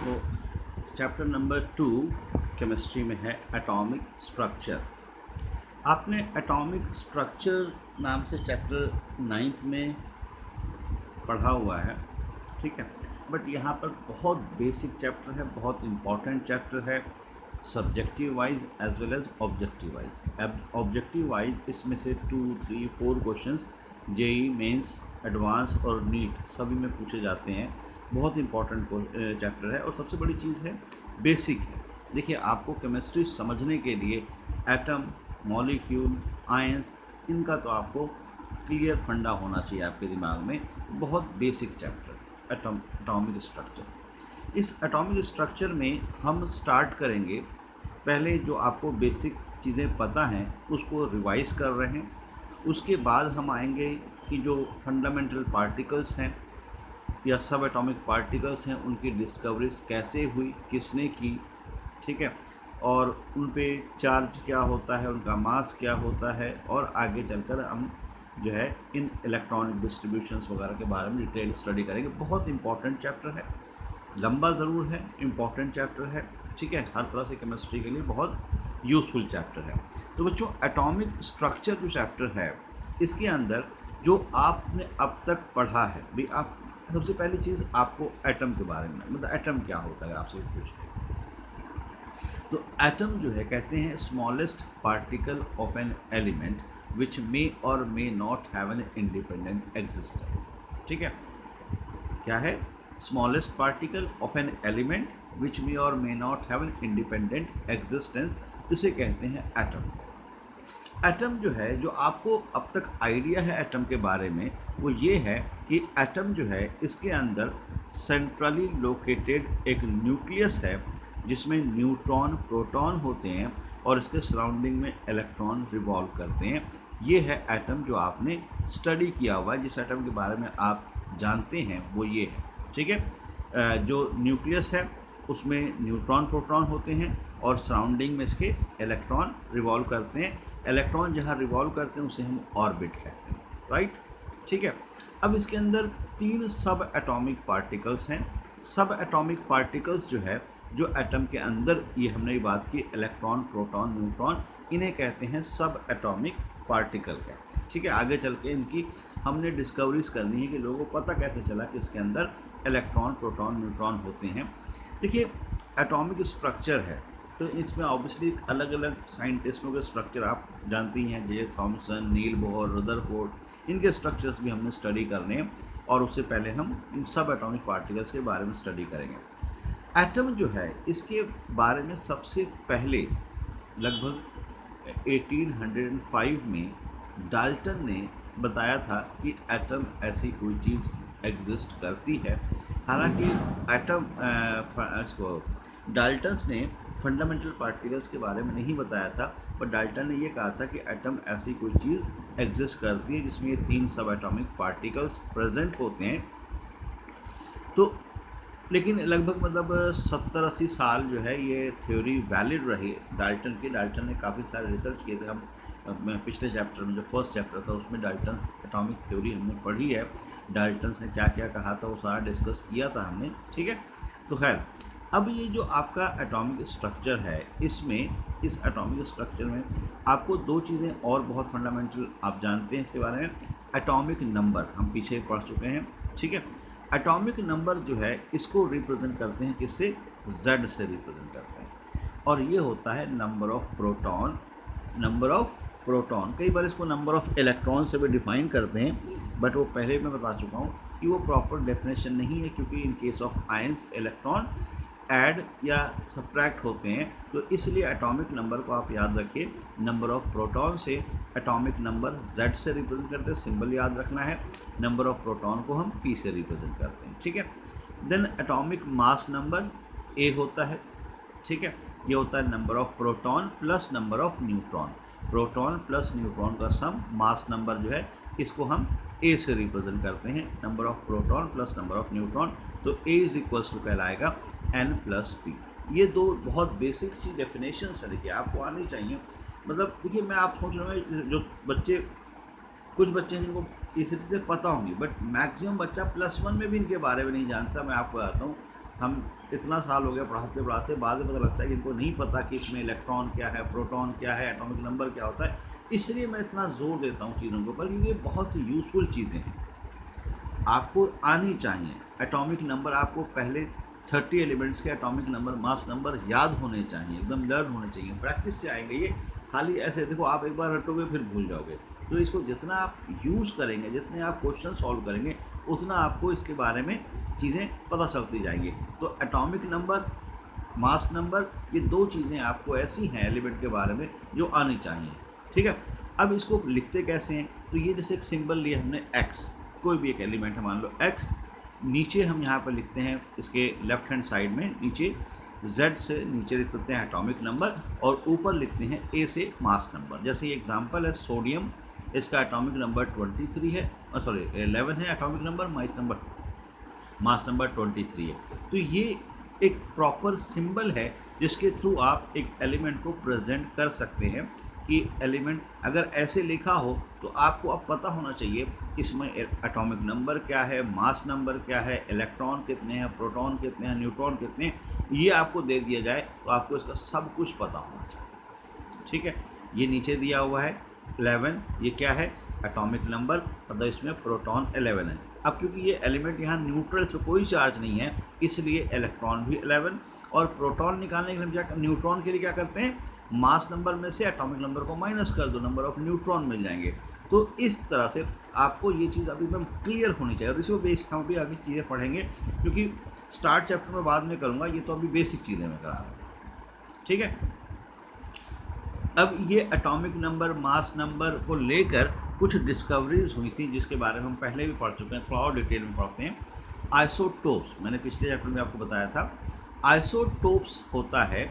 तो chapter number 2 chemistry में है एटॉमिक स्ट्रक्चर। आपने एटॉमिक स्ट्रक्चर नाम से चैप्टर 9th में पढ़ा हुआ है, ठीक है। बट यहाँ पर बहुत बेसिक चैप्टर है, बहुत इम्पॉर्टेंट चैप्टर है, subjective wise as well as objective wise. Objective wise इसमें से 2, 3, 4 क्वेश्चंस जेई मेंस, एडवांस और नीट सभी में पूछे जाते हैं। बहुत इंपॉर्टेंट चैप्टर है और सबसे बड़ी चीज़ है बेसिक है। देखिए, आपको केमिस्ट्री समझने के लिए एटम, मॉलिक्यूल, आयंस, इनका तो आपको क्लियर फंडा होना चाहिए आपके दिमाग में। बहुत बेसिक चैप्टर एटॉमिक स्ट्रक्चर। इस एटॉमिक स्ट्रक्चर में हम स्टार्ट करेंगे, पहले जो आपको बेसिक चीज़ें पता हैं उसको रिवाइज कर रहे हैं। उसके बाद हम आएंगे कि जो फंडामेंटल पार्टिकल्स हैं या सब एटॉमिक पार्टिकल्स हैं, उनकी डिस्कवरीज कैसे हुई, किसने की, ठीक है, और उन पे चार्ज क्या होता है, उनका मास क्या होता है, और आगे चलकर हम जो है इन इलेक्ट्रॉनिक डिस्ट्रीब्यूशंस वगैरह के बारे में डिटेल स्टडी करेंगे। बहुत इंपॉर्टेंट चैप्टर है, लंबा ज़रूर है, इम्पॉर्टेंट चैप्टर है, ठीक है। हर तरह से केमिस्ट्री के लिए बहुत यूज़फुल चैप्टर है। तो बच्चों, एटॉमिक स्ट्रक्चर जो चैप्टर है, इसके अंदर जो आपने अब तक पढ़ा है भी, आप सबसे पहली चीज़ आपको एटम के बारे में, मतलब एटम क्या होता है अगर आपसे पूछते हैं तो एटम जो है, कहते हैं smallest particle of an element which may or may not have an independent existence. ठीक है, क्या है? Smallest particle of an element which may or may not have an independent existence, इसे कहते हैं एटम। एटम जो है, जो आपको अब तक आइडिया है एटम के बारे में, वो ये है कि एटम जो है, इसके अंदर सेंट्रली लोकेटेड एक न्यूक्लियस है जिसमें न्यूट्रॉन, प्रोटॉन होते हैं और इसके सराउंडिंग में इलेक्ट्रॉन रिवॉल्व करते हैं। ये है एटम जो आपने स्टडी किया हुआ है, जिस एटम के बारे में आप जानते हैं वो ये है, ठीक है। जो न्यूक्लियस है उसमें न्यूट्रॉन, प्रोटॉन होते हैं और सराउंडिंग में इसके इलेक्ट्रॉन रिवॉल्व करते हैं। इलेक्ट्रॉन जहाँ रिवॉल्व करते हैं उसे हम ऑर्बिट कहते हैं, राइट, ठीक है। अब इसके अंदर 3 सब एटॉमिक पार्टिकल्स हैं। सब एटॉमिक पार्टिकल्स जो है, जो एटम के अंदर, ये हमने बात की, इलेक्ट्रॉन, प्रोटॉन, न्यूट्रॉन, इन्हें कहते हैं सब एटॉमिक पार्टिकल कहते हैं, ठीक है। आगे चल के इनकी हमने डिस्कवरीज करनी है कि लोगों को पता कैसे चला कि इसके अंदर इलेक्ट्रॉन, प्रोटॉन, न्यूट्रॉन होते हैं। देखिए, एटॉमिक स्ट्रक्चर है तो इसमें ऑब्वियसली अलग अलग साइंटिस्टों के स्ट्रक्चर आप जानती हैं, जे थॉमसन, नील बोहर, रदरफोर्ड, इनके स्ट्रक्चर्स भी हमने स्टडी करने हैं। और उससे पहले हम इन सब एटॉमिक पार्टिकल्स के बारे में स्टडी करेंगे। एटम जो है, इसके बारे में सबसे पहले लगभग 1805 में डाल्टन ने बताया था कि एटम ऐसी कोई चीज़ एग्जिस्ट करती है। हालांकि एटम इसको डाल्टन्स ने फंडामेंटल पार्टिकल्स के बारे में नहीं बताया था, पर डाल्टन ने ये कहा था कि एटम ऐसी कोई चीज़ एग्जिस्ट करती है जिसमें ये 3 सब एटॉमिक पार्टिकल्स प्रेजेंट होते हैं। तो लेकिन लगभग मतलब 70-80 साल जो है ये थ्योरी वैलिड रही डाल्टन की। डाल्टन ने काफ़ी सारे रिसर्च किए थे। हम पिछले चैप्टर में, जो फर्स्ट चैप्टर था, उसमें डाल्टन्स एटॉमिक थ्योरी हमने पढ़ी है। डाल्टन्स ने क्या क्या कहा था वो सारा डिस्कस किया था हमने, ठीक है। तो खैर, अब ये जो आपका एटॉमिक स्ट्रक्चर है, इसमें, इस एटॉमिक स्ट्रक्चर में आपको 2 चीज़ें और बहुत फंडामेंटल आप जानते हैं इसके बारे में। एटॉमिक नंबर हम पीछे पढ़ चुके हैं, ठीक है। एटॉमिक नंबर जो है, इसको रिप्रेजेंट करते हैं किससे? Z से रिप्रेजेंट करते हैं, और ये होता है number of proton, number of proton. कई बार इसको नंबर ऑफ इलेक्ट्रॉन से भी डिफाइन करते हैं, बट वो पहले मैं बता चुका हूँ कि वो प्रॉपर डेफिनेशन नहीं है, क्योंकि इन case of ions electron add या सब्ट्रैक्ट होते हैं। तो इसलिए एटॉमिक नंबर को आप याद रखिए, नंबर ऑफ प्रोटॉन से एटॉमिक नंबर Z से रिप्रेजेंट करते हैं, सिंबल याद रखना है। नंबर ऑफ प्रोटॉन को हम P से रिप्रेजेंट करते हैं, ठीक है। Then atomic mass number A होता है, ठीक है। ये होता है number of proton plus number of neutron. Proton plus neutron का सम, मास नंबर जो है, इसको हम A से रिप्रेजेंट करते हैं, number of proton plus number of neutron. तो A इज इक्वल्स टू कहलाएगा N प्लस P। ये 2 बहुत बेसिक सी डेफिनेशंस है, देखिए आपको आनी चाहिए। मतलब देखिए, मैं आप सोच रहा हूँ जो बच्चे, कुछ बच्चे हैं जिनको इस चीज़ से पता होंगी, बट मैक्सिमम बच्चा +1 में भी इनके बारे में नहीं जानता। मैं आपको बताता हूँ, हम इतना साल हो गया पढ़ाते पढ़ाते, बाद में पता लगता है कि इनको नहीं पता कि इसमें इलेक्ट्रॉन क्या है, प्रोटॉन क्या है, एटॉमिक नंबर क्या होता है। इसलिए मैं इतना ज़ोर देता हूँ चीज़ों के ऊपर, क्योंकि ये बहुत यूज़फुल चीज़ें हैं, आपको आनी चाहिए। एटॉमिक नंबर आपको पहले 30 एलिमेंट्स के एटॉमिक नंबर, मास नंबर याद होने चाहिए, एकदम लर्न होने चाहिए, प्रैक्टिस से आएंगे ये। खाली ऐसे देखो, आप एक बार रटोगे फिर भूल जाओगे। तो इसको जितना आप यूज़ करेंगे, जितने आप क्वेश्चन सॉल्व करेंगे, उतना आपको इसके बारे में चीज़ें पता चलती जाएंगी। तो एटॉमिक नंबर, मास नंबर, ये दो चीज़ें आपको ऐसी हैं एलिमेंट के बारे में जो आनी चाहिए, ठीक है। अब इसको लिखते कैसे हैं, तो ये जैसे एक सिंबल लिया हमने एक्स, कोई भी एक एलिमेंट है, मान लो एक्स, नीचे हम यहाँ पर लिखते हैं इसके लेफ्ट हैंड साइड में नीचे Z से नीचे लिख देते हैं एटॉमिक नंबर, और ऊपर लिखते हैं A से मास नंबर। जैसे ये एग्जांपल है सोडियम, इसका एटॉमिक नंबर 23 है, 11 है एटॉमिक नंबर, मास नंबर 23 है। तो ये एक प्रॉपर सिंबल है जिसके थ्रू आप एक एलिमेंट को प्रेजेंट कर सकते हैं कि एलिमेंट अगर ऐसे लिखा हो तो आपको अब पता होना चाहिए इसमें एटॉमिक नंबर क्या है, मास नंबर क्या है, इलेक्ट्रॉन कितने हैं, प्रोटॉन कितने हैं, न्यूट्रॉन कितने हैं, ये आपको दे दिया जाए तो आपको इसका सब कुछ पता होना चाहिए, ठीक है। ये नीचे दिया हुआ है 11, ये क्या है एटॉमिक नंबर, मतलब इसमें प्रोटॉन 11 है। अब क्योंकि ये एलिमेंट यहाँ न्यूट्रल पे कोई चार्ज नहीं है, इसलिए इलेक्ट्रॉन भी 11, और प्रोटॉन निकालने के लिए क्या, न्यूट्रॉन के लिए क्या करते हैं, मास नंबर में से एटॉमिक नंबर को माइनस कर दो, नंबर ऑफ न्यूट्रॉन मिल जाएंगे। तो इस तरह से आपको ये चीज़ अभी एकदम क्लियर होनी चाहिए, और इसको बेस हम भी आगे चीज़ें पढ़ेंगे, क्योंकि स्टार्ट चैप्टर में बाद में करूँगा, ये तो अभी बेसिक चीज़ें मैं करा रहा हूँ, ठीक है। अब ये एटॉमिक नंबर, मास नंबर को लेकर कुछ डिस्कवरीज हुई थी जिसके बारे में हम पहले भी पढ़ चुके हैं, थोड़ा और डिटेल में पढ़ते हैं। आइसोटोप्स, मैंने पिछले चैप्टर में आपको बताया था। आइसोटोप्स होता है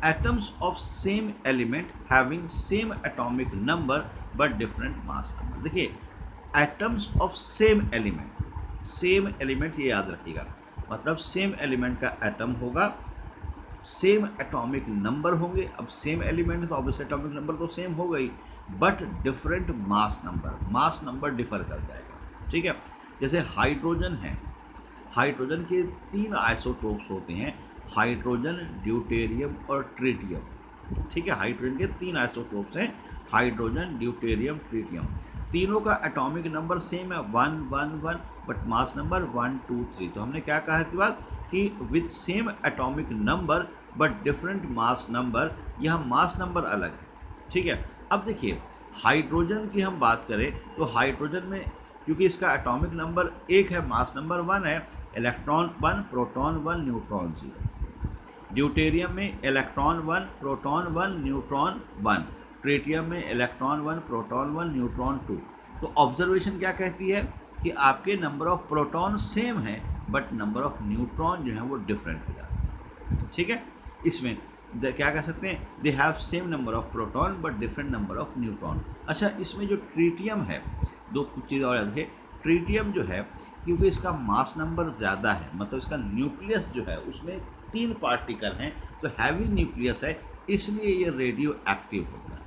atoms of same element having same atomic number but different mass number. देखिए, एटम्स ऑफ सेम एलिमेंट ये याद रखिएगा, मतलब सेम एलिमेंट का एटम होगा, सेम एटॉमिक नंबर होंगे। अब सेम एलिमेंट है तो ऑब्वियसली एटॉमिक नंबर तो सेम हो गई, but different mass number differ कर जाएगा, ठीक है। जैसे हाइड्रोजन है, हाइड्रोजन के 3 आइसोटोप्स होते हैं, हाइड्रोजन, ड्यूटेरियम और ट्रिटियम, ठीक है। हाइड्रोजन के 3 आइसोटोप्स हैं, हाइड्रोजन, ड्यूटेरियम, ट्रिटियम। तीनों का एटॉमिक नंबर सेम है 1 1 1, बट मास नंबर 1 2 3। तो हमने क्या कहा थी बात कि with same atomic number but different mass number, यहाँ मास नंबर अलग है, ठीक है। अब देखिए, हाइड्रोजन की हम बात करें तो हाइड्रोजन में क्योंकि इसका एटॉमिक नंबर 1 है, मास नंबर 1 है, इलेक्ट्रॉन 1, प्रोटॉन 1, न्यूट्रॉन 0। ड्यूटेरियम में इलेक्ट्रॉन 1, प्रोटॉन 1, न्यूट्रॉन 1। ट्रिटियम में इलेक्ट्रॉन 1, प्रोटॉन 1, न्यूट्रॉन 2। तो ऑब्जर्वेशन क्या कहती है कि आपके नंबर ऑफ प्रोटॉन सेम है बट नंबर ऑफ न्यूट्रॉन जो है वो डिफरेंट हो जाता है, ठीक है। इसमें क्या कह सकते हैं, they have same number of proton but different number of neutron. अच्छा, इसमें जो ट्रिटियम है, दो कुछ चीज़ और याद रखिए, ट्रिटियम जो है क्योंकि इसका मास नंबर ज़्यादा है, मतलब इसका न्यूक्लियस जो है उसमें 3 पार्टिकल हैं, तो हैवी न्यूक्लियस है, इसलिए ये रेडियो एक्टिव होता है।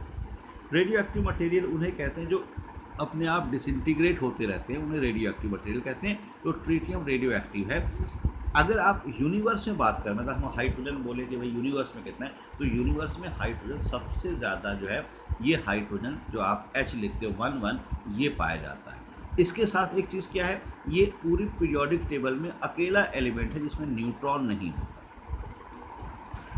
रेडियो एक्टिव मटेरियल उन्हें कहते हैं जो अपने आप डिसइंटीग्रेट होते रहते हैं, उन्हें रेडियो एक्टिव मटेरियल कहते हैं। तो ट्रिटियम रेडियो एक्टिव है। अगर आप यूनिवर्स में बात करें, मतलब हम हाइड्रोजन बोले कि भाई यूनिवर्स में कितना है, तो यूनिवर्स में हाइड्रोजन सबसे ज़्यादा जो है, ये हाइड्रोजन जो आप H लिखते हो 1 1, ये पाया जाता है। इसके साथ एक चीज़ क्या है, ये पूरी पीरियोडिक टेबल में अकेला एलिमेंट है जिसमें न्यूट्रॉन नहीं होता।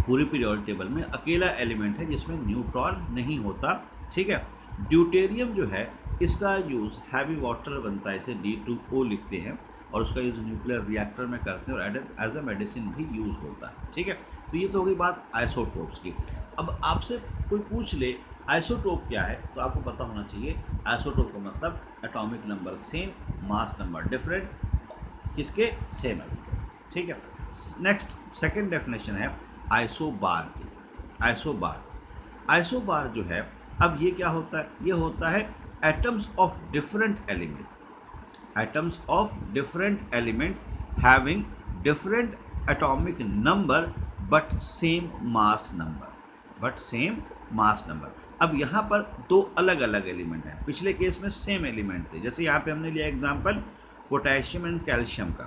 पूरी पीरियोडिक टेबल में अकेला एलिमेंट है जिसमें न्यूट्रॉन नहीं होता, ठीक है। ड्यूटेरियम जो है, इसका यूज़ हैवी वाटर बनता है, इसे D2O लिखते हैं, और उसका यूज़ न्यूक्लियर रिएक्टर में करते हैं, और एज अ मेडिसिन भी यूज़ होता है, ठीक है। तो ये तो हो गई बात आइसोटोप्स की। अब आपसे कोई पूछ ले आइसोटोप क्या है, तो आपको पता होना चाहिए आइसोटोप का मतलब atomic number same, mass number different, किसके, सेम है, ठीक है। नेक्स्ट सेकेंड डेफिनेशन है आइसोबार की। आइसोबार जो है, अब ये क्या होता है, ये होता है atoms of different element having different atomic number but same mass number। अब यहाँ पर 2 अलग अलग एलिमेंट हैं, पिछले केस में सेम एलिमेंट थे। जैसे यहाँ पे हमने लिया एग्जांपल पोटेशियम एंड कैल्शियम का,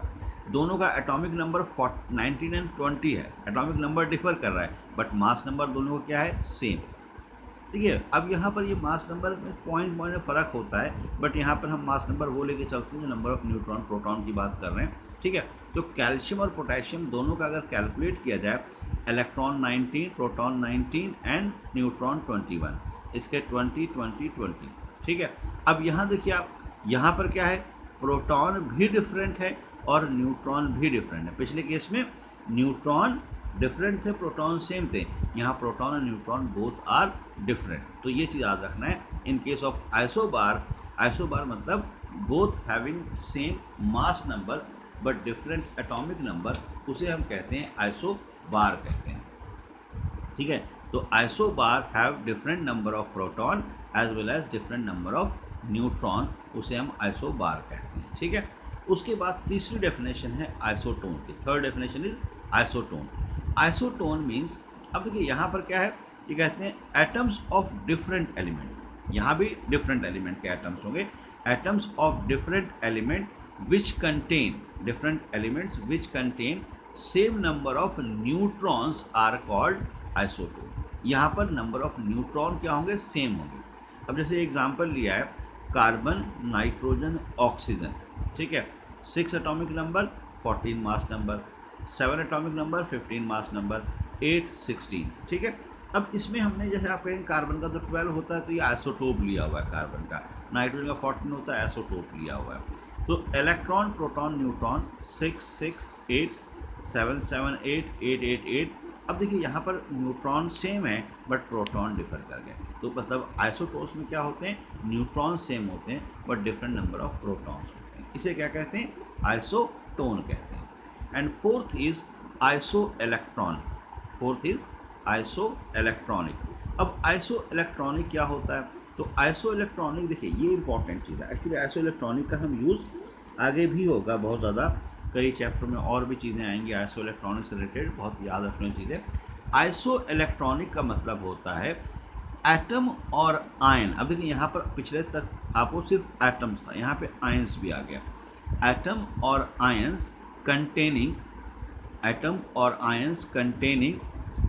दोनों का एटॉमिक नंबर 19 एंड 20 है, एटॉमिक नंबर डिफर कर रहा है बट मास नंबर दोनों का क्या है, सेम। देखिए अब यहाँ पर ये मास नंबर में पॉइंट में फ़र्क होता है, बट यहाँ पर हम मास नंबर वो लेके चलते हैं जो नंबर ऑफ न्यूट्रॉन प्रोटॉन की बात कर रहे हैं, ठीक है। तो कैल्शियम और पोटेशियम दोनों का अगर कैलकुलेट किया जाए, इलेक्ट्रॉन 19, प्रोटॉन 19 एंड न्यूट्रॉन 21, इसके 20 20 20, ठीक है। अब यहाँ देखिए आप, यहाँ पर क्या है, प्रोटॉन भी डिफरेंट है और न्यूट्रॉन भी डिफरेंट है। पिछले केस में न्यूट्रॉन डिफरेंट थे, प्रोटॉन सेम थे, यहाँ प्रोटॉन और न्यूट्रॉन बोथ आर डिफरेंट। तो ये चीज़ याद रखना है। In case of isobar, isobar मतलब both having same mass number but different atomic number, उसे हम कहते हैं आइसोबार कहते हैं, ठीक है। तो isobar have different number of proton as well as different number of neutron, उसे हम आइसोबार कहते हैं, ठीक है। उसके बाद तीसरी डेफिनेशन है आइसोटोन की, third definition is isotone. Isotone means, अब देखिए यहाँ पर क्या है, ये कहते हैं एटम्स ऑफ डिफरेंट एलिमेंट, यहाँ भी डिफरेंट एलिमेंट के एटम्स होंगे, atoms of different element which contain, different elements which contain same number of neutrons are called isotone. यहाँ पर नंबर ऑफ न्यूट्रॉन क्या होंगे, सेम होंगे। अब जैसे एग्जांपल लिया है कार्बन, नाइट्रोजन, ऑक्सीजन, ठीक है, 6 atomic number 14 mass number, 7 atomic number 15 mass number, 8 16, ठीक है। अब इसमें हमने जैसे आप कहेंगे कार्बन का तो 12 होता है, तो ये आइसोटोप लिया हुआ है कार्बन का, नाइट्रोजन का 14 होता है, आइसोटोप लिया हुआ है। तो इलेक्ट्रॉन, प्रोटॉन, न्यूट्रॉन 6 6 8 7 7 8 8 8 8। अब देखिए यहाँ पर न्यूट्रॉन सेम है बट प्रोटॉन डिफर कर गए, तो मतलब आइसोटोप्स में क्या होते हैं, न्यूट्रॉन सेम होते हैं but different number of protons होते हैं, इसे क्या कहते हैं, आइसोटोन कहते हैं। And fourth is iso electronic, fourth is iso electronic. अब आइसो इलेक्ट्रॉनिक क्या होता है, तो आइसो इलेक्ट्रॉनिक देखिए ये इंपॉर्टेंट चीज़ है। एक्चुअली आइसो इलेक्ट्रॉनिक का हम यूज़ आगे भी होगा बहुत ज़्यादा, कई चैप्टर में और भी चीज़ें आएंगी आइसो इलेक्ट्रॉनिक से रिलेटेड, बहुत याद रखने वाली चीज़ है। आइसो इलेक्ट्रॉनिक का मतलब होता है एटम और आयन। अब देखिए यहाँ पर पिछले तक आपको सिर्फ एटम्स था, यहाँ पे आयंस भी आ गया। एटम और ions containing, atom or ions containing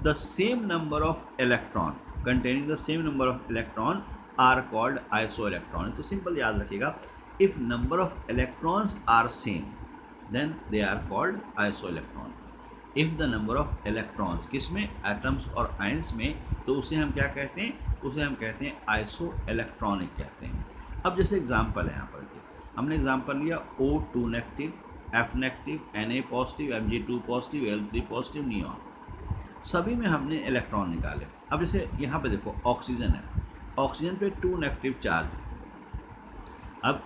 the same number of electron, containing the same number of electron are called isoelectronic। तो सिंपल याद रखिएगा, if number of electrons are same then they are called isoelectronic। if the number of electrons किसमें, atoms और ions में, तो उसे हम क्या कहते हैं, उसे हम कहते हैं isoelectronic कहते हैं। अब जैसे एग्जाम्पल है यहाँ पर, हमने एग्जाम्पल लिया O2 negative, F negative, Na positive, Mg2 positive, Al3 positive, neon, सभी में हमने इलेक्ट्रॉन निकाले। अब जैसे यहाँ पे देखो ऑक्सीजन है, ऑक्सीजन पे 2 नेगेटिव चार्ज, अब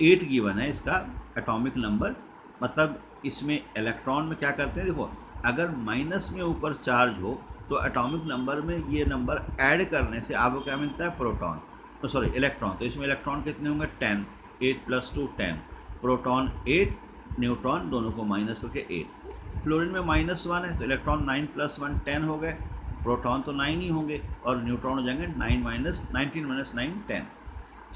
8 गिवन है इसका एटॉमिक नंबर, मतलब इसमें इलेक्ट्रॉन में क्या करते हैं, देखो अगर माइनस में ऊपर चार्ज हो तो एटॉमिक नंबर में ये नंबर ऐड करने से आपको क्या मिलता है, प्रोटॉन, तो सॉरी इलेक्ट्रॉन। तो इसमें इलेक्ट्रॉन कितने होंगे, 10, 8 + 2 10, प्रोटॉन 8, न्यूट्रॉन दोनों को माइनस करके 8। फ्लोरीन में -1 है तो इलेक्ट्रॉन 9 + 1 10 हो गए, प्रोटॉन तो 9 ही होंगे और न्यूट्रॉन हो जाएंगे 19 - 9 10।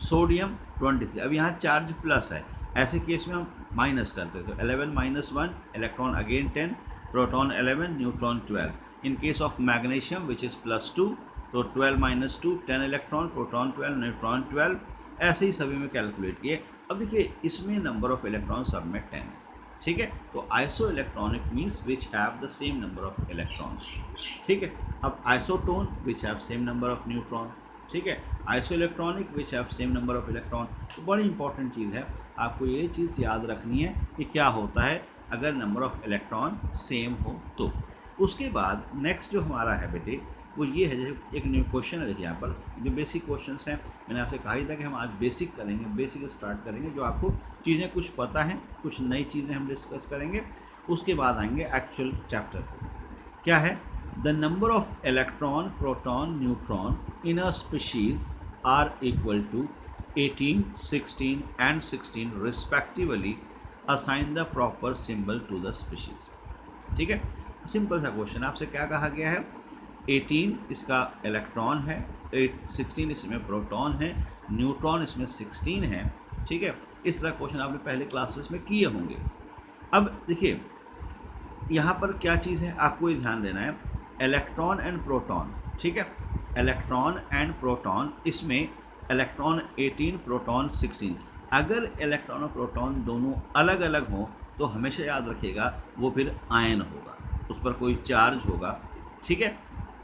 सोडियम 23, अब यहाँ चार्ज प्लस है, ऐसे केस में हम माइनस करते तो 11 - 1 electron again 10, proton 11, neutron 12। In case of magnesium which is +2, तो 12 - 2 10 इलेक्ट्रॉन, प्रोटॉन 12, न्यूट्रॉन 12, ऐसे ही सभी में कैलकुलेट किए। अब देखिए इसमें नंबर ऑफ इलेक्ट्रॉन सब में 10 है, ठीक है। तो iso electronic means which have the same number of electrons, ठीक है। अब isotone which have same number of neutron, ठीक है। Iso electronic which have same number of electron. तो बड़ी इंपॉर्टेंट चीज़ है, आपको ये चीज़ याद रखनी है कि क्या होता है अगर नंबर ऑफ इलेक्ट्रॉन सेम हो तो। उसके बाद नेक्स्ट जो हमारा है बेटे वो ये है, जैसे एक न्यू क्वेश्चन है, देखिए यहाँ पर जो बेसिक क्वेश्चंस हैं, मैंने आपसे कहा ही था कि हम आज बेसिक करेंगे, बेसिक स्टार्ट करेंगे, जो आपको चीज़ें कुछ पता हैं, कुछ नई चीज़ें हम डिस्कस करेंगे, उसके बाद आएंगे एक्चुअल चैप्टर। क्या है, the number of electron, proton, neutron in a species are equal to 18, 16 and 16 respectively, assign the proper symbol to the species. ठीक है, सिंपल सा क्वेश्चन, आपसे क्या कहा गया है, 18 इसका इलेक्ट्रॉन है, 16 इसमें प्रोटॉन है, न्यूट्रॉन इसमें 16 है, ठीक है। इस तरह क्वेश्चन आपने पहले क्लासेस में किए होंगे। अब देखिए यहाँ पर क्या चीज़ है, आपको ये ध्यान देना है, इलेक्ट्रॉन एंड प्रोटॉन, ठीक है, इलेक्ट्रॉन एंड प्रोटॉन, इसमें इलेक्ट्रॉन 18 प्रोटॉन 16, अगर इलेक्ट्रॉन और प्रोटॉन दोनों अलग अलग हों तो हमेशा याद रखिएगा वो फिर आयन होगा, उस पर कोई चार्ज होगा, ठीक है।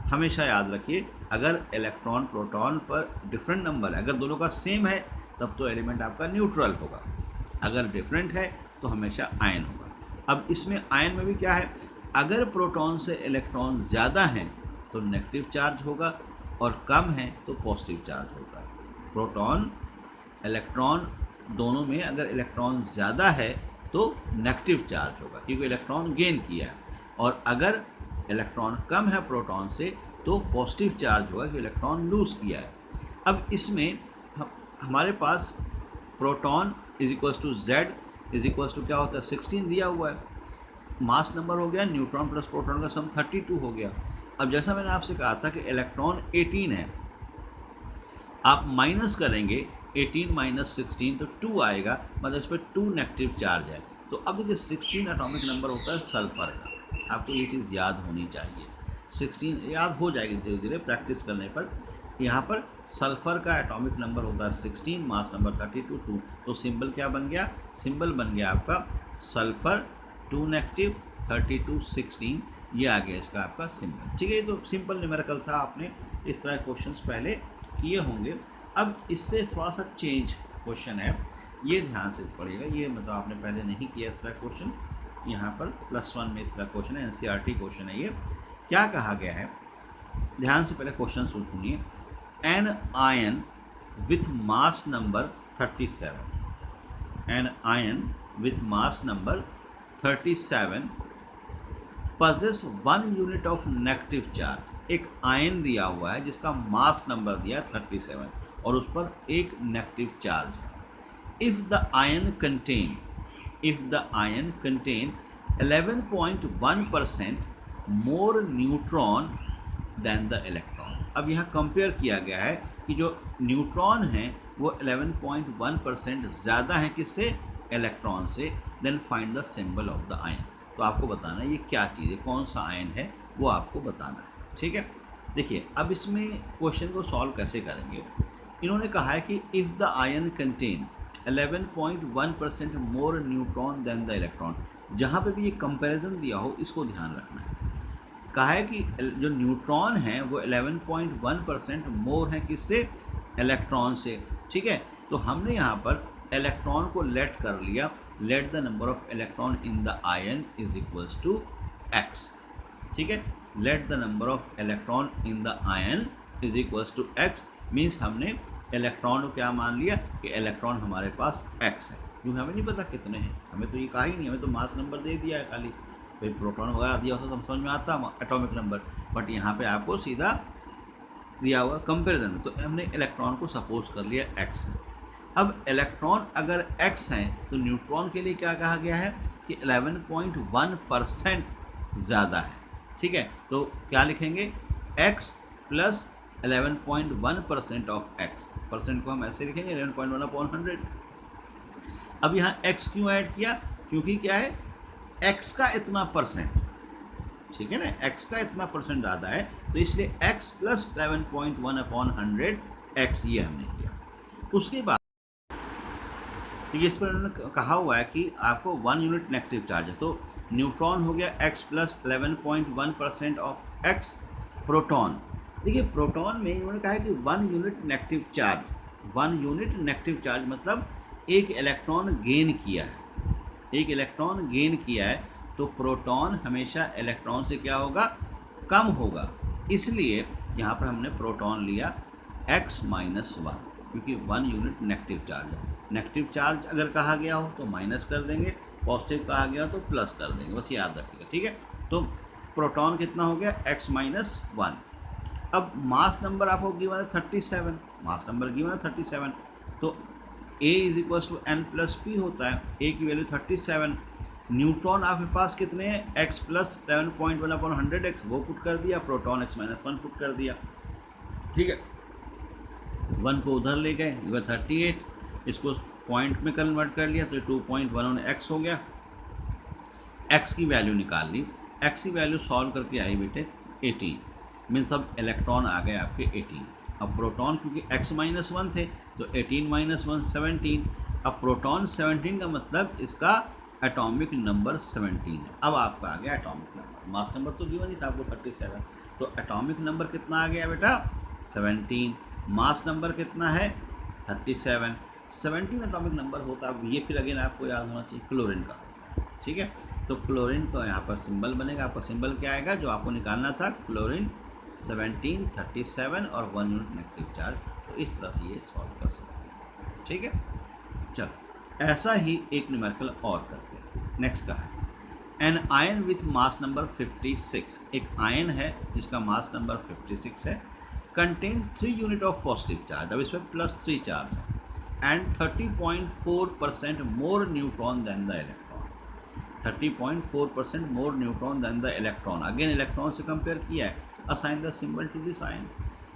हमेशा याद रखिए अगर इलेक्ट्रॉन प्रोटॉन पर डिफरेंट नंबर है, अगर दोनों का सेम है तब तो एलिमेंट आपका न्यूट्रल होगा, अगर डिफरेंट है तो हमेशा आयन होगा। अब इसमें आयन में भी क्या है, अगर प्रोटॉन से इलेक्ट्रॉन ज़्यादा हैं तो नेगेटिव चार्ज होगा और कम है तो पॉजिटिव चार्ज होगा। प्रोटॉन इलेक्ट्रॉन दोनों में अगर इलेक्ट्रॉन ज़्यादा है तो नेगेटिव चार्ज होगा क्योंकि इलेक्ट्रॉन गेन किया है, और अगर इलेक्ट्रॉन कम है प्रोटॉन से तो पॉजिटिव चार्ज होगा कि इलेक्ट्रॉन लूज़ किया है। अब इसमें हमारे पास proton is equals to Z is equals to क्या होता है 16 दिया हुआ है, मास नंबर हो गया, न्यूट्रॉन प्लस प्रोटॉन का सम 32 हो गया। अब जैसा मैंने आपसे कहा था कि इलेक्ट्रॉन 18 है, आप माइनस करेंगे 18 माइनस 16 तो 2 आएगा, मतलब इस पर 2 नेगेटिव चार्ज है। तो अब देखिए 16 एटॉमिक नंबर होता है सल्फर का, आपको ये चीज़ याद होनी चाहिए, 16 याद हो जाएगी धीरे धीरे प्रैक्टिस करने पर। यहाँ पर सल्फर का एटॉमिक नंबर होता है 16, मास नंबर 32 2, तो सिंबल क्या बन गया, सिंबल बन गया आपका सल्फर 2 नेगेटिव 32 16, ये आ गया इसका आपका सिंबल, ठीक है। ये तो सिंपल न्यूमेरिकल था, आपने इस तरह क्वेश्चंस पहले किए होंगे। अब इससे थोड़ा सा चेंज क्वेश्चन है, ये ध्यान से पढ़िएगा, ये मतलब आपने पहले नहीं किया इस तरह क्वेश्चन, यहाँ पर +1 में इस तरह क्वेश्चन है, एनसीईआरटी क्वेश्चन है। ये क्या कहा गया है, ध्यान से पहले क्वेश्चन सुनिए। An ion with mass number 37, an ion with mass number 37 possesses 1 unit of negative charge, एक आयन दिया हुआ है जिसका मास नंबर दिया 37 और उस पर एक नेगेटिव चार्ज है। If the ion contain 11.1% more neutron than the electron. अब यहाँ कंपेयर किया गया है कि जो न्यूट्रॉन हैं वो 11.1% ज़्यादा है किससे, इलेक्ट्रॉन से, then find the symbol of the ion. तो आपको बताना है ये क्या चीज़ है, कौन सा आयन है, वो आपको बताना है, ठीक है। देखिए अब इसमें क्वेश्चन को सॉल्व कैसे करेंगे, इन्होंने कहा है कि if the ion contain 11.1% more neutron than the electron, जहाँ पे भी ये कंपैरिजन दिया हो इसको ध्यान रखना है। कहा है कि जो न्यूट्रॉन है वो 11.1% मोर है किससे, इलेक्ट्रॉन से, ठीक है। तो हमने यहाँ पर इलेक्ट्रॉन को लेट कर लिया, let the number of electron in the ion is equals to X, ठीक है। Let the number of electron in the ion is equals to X, means हमने इलेक्ट्रॉन को क्या मान लिया कि इलेक्ट्रॉन हमारे पास एक्स है, क्योंकि हमें नहीं पता कितने हैं, हमें तो ये कहा ही नहीं, हमें तो मास नंबर दे दिया है खाली, भाई प्रोटॉन वगैरह दिया होता तो हम समझ में आता एटॉमिक नंबर, बट यहाँ पे आपको सीधा दिया हुआ कंपेरिजन में, तो हमने इलेक्ट्रॉन को सपोज कर लिया एक्स है। अब इलेक्ट्रॉन अगर x हैं तो न्यूट्रॉन के लिए क्या कहा गया है कि 11.1% ज़्यादा है, ठीक है। तो क्या लिखेंगे, x plus 11.1% of x, percent को हम ऐसे लिखेंगे 11.1/100। अब यहाँ x क्यों ऐड किया, क्योंकि क्या है x का इतना परसेंट, ठीक है ना, x का इतना परसेंट ज़्यादा है तो इसलिए x प्लस 11.1/100 x ये हमने किया। उसके बाद देखिए इस पर उन्होंने कहा हुआ है कि आपको 1 यूनिट नेगेटिव चार्ज है, तो न्यूट्रॉन हो गया x plus 11.1% of x, proton, देखिए प्रोटॉन में इन्होंने कहा है कि 1 unit negative charge, 1 unit negative charge मतलब एक इलेक्ट्रॉन गेन किया है, एक इलेक्ट्रॉन गेन किया है, तो प्रोटॉन हमेशा इलेक्ट्रॉन से क्या होगा, कम होगा, इसलिए यहाँ पर हमने प्रोटॉन लिया x माइनस 1, क्योंकि 1 यूनिट नेगेटिव चार्ज है। नेगेटिव चार्ज अगर कहा गया हो तो माइनस कर देंगे, पॉजिटिव कहा गया तो प्लस कर देंगे, बस याद रखिएगा, ठीक है। तो प्रोटॉन कितना हो गया, x माइनस 1। अब मास नंबर आपको गिवन है 37, मास नंबर गिवन है 37, तो a is equal to n plus p होता है, a की वैल्यू 37, न्यूट्रॉन आपके पास कितने हैं, x प्लस 11.1/100x, वो पुट कर दिया, प्रोटॉन x माइनस 1 पुट कर दिया, ठीक है। 1 को उधर ले गए, ये 38, इसको पॉइंट में कन्वर्ट कर लिया तो 2.11x हो गया, एक्स की वैल्यू निकाल ली, एक्स की वैल्यू सॉल्व करके आई बेटे 18, मीन्स अब इलेक्ट्रॉन आ गए आपके 18। अब प्रोटॉन क्योंकि x-1 थे तो 18 - 1 17। अब प्रोटॉन 17 का मतलब इसका एटॉमिक नंबर 17 है। अब आपका आ गया एटॉमिक नंबर, मास नंबर तो गिवन ही था आपको 37, तो एटॉमिक नंबर कितना आ गया बेटा 17, मास नंबर कितना है 37, 17 एटॉमिक नंबर होता है। ये फिर अगेन आपको याद होना चाहिए क्लोरीन का, ठीक है। तो क्लोरीन का यहाँ पर सिंबल बनेगा, आपका सिंबल क्या आएगा जो आपको निकालना था, क्लोरीन 17 37 और 1 यूनिट नेगेटिव चार्ज। तो इस तरह से ये सॉल्व कर सकते हैं, ठीक है। चलो ऐसा ही एक न्यूमेरिकल और करते हैं। नेक्स्ट का है an ion with mass number 56, एक आयन है जिसका मास नंबर 56 है, contain 3 unit of positive charge, अब इसमें +3 चार्ज है, and 30.4% more neutron than the electron, 30.4% more neutron than the electron. Again electron से कंपेयर किया है, assign the symbol to this ion.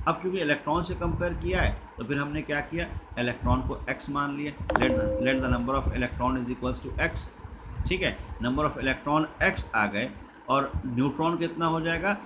अब क्योंकि इलेक्ट्रॉन से कंपेयर किया है तो फिर हमने क्या किया, इलेक्ट्रॉन को x मान लिया, let the number of electron is equals to x, ठीक है। नंबर ऑफ इलेक्ट्रॉन x आ गए और न्यूट्रॉन कितना हो जाएगा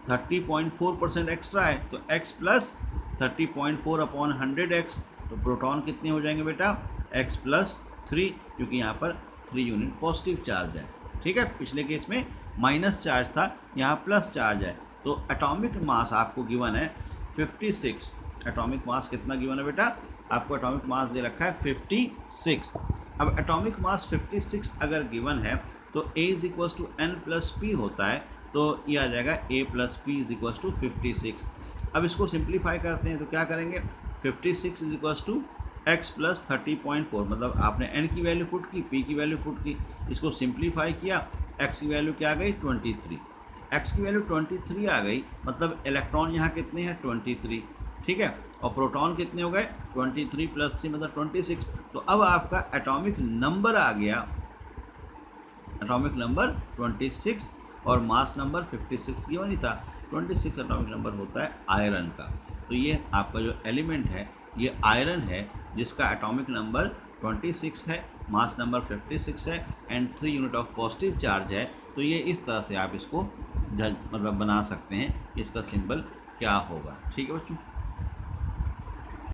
30.4% एक्स्ट्रा है तो x प्लस 30.4 अपॉन 100x, तो प्रोटॉन कितने हो जाएंगे बेटा x प्लस 3, क्योंकि यहाँ पर 3 यूनिट पॉजिटिव चार्ज है, ठीक है। पिछले केस में माइनस चार्ज था, यहाँ प्लस चार्ज है। तो एटॉमिक मास आपको गिवन है 56, एटॉमिक मास कितना गिवन है बेटा, आपको एटॉमिक मास दे रखा है 56। अब एटॉमिक मास 56 अगर गिवन है तो A is equals to n plus P होता है, तो ये आ जाएगा A plus P is equals to 56। अब इसको सिंप्लीफाई करते हैं तो क्या करेंगे, 56 is equals to x plus 30.4, मतलब आपने n की वैल्यू पुट की, p की वैल्यू पुट की, इसको सिंप्लीफाई किया, x की वैल्यू क्या आ गई 23, x की वैल्यू 23 आ गई, मतलब इलेक्ट्रॉन यहाँ कितने हैं 23, ठीक है, और प्रोटॉन कितने हो गए 23 + 3 मतलब 26। तो अब आपका एटॉमिक नंबर आ गया, एटॉमिक नंबर 26 और मास नंबर 56 की वही था, 26 एटॉमिक नंबर होता है आयरन का। तो ये आपका जो एलिमेंट है ये आयरन है जिसका एटॉमिक नंबर 26 है, मास नंबर 56 है and 3 unit of positive charge है। तो ये इस तरह से आप इसको मतलब बना सकते हैं, इसका सिंबल क्या होगा, ठीक है बच्चों।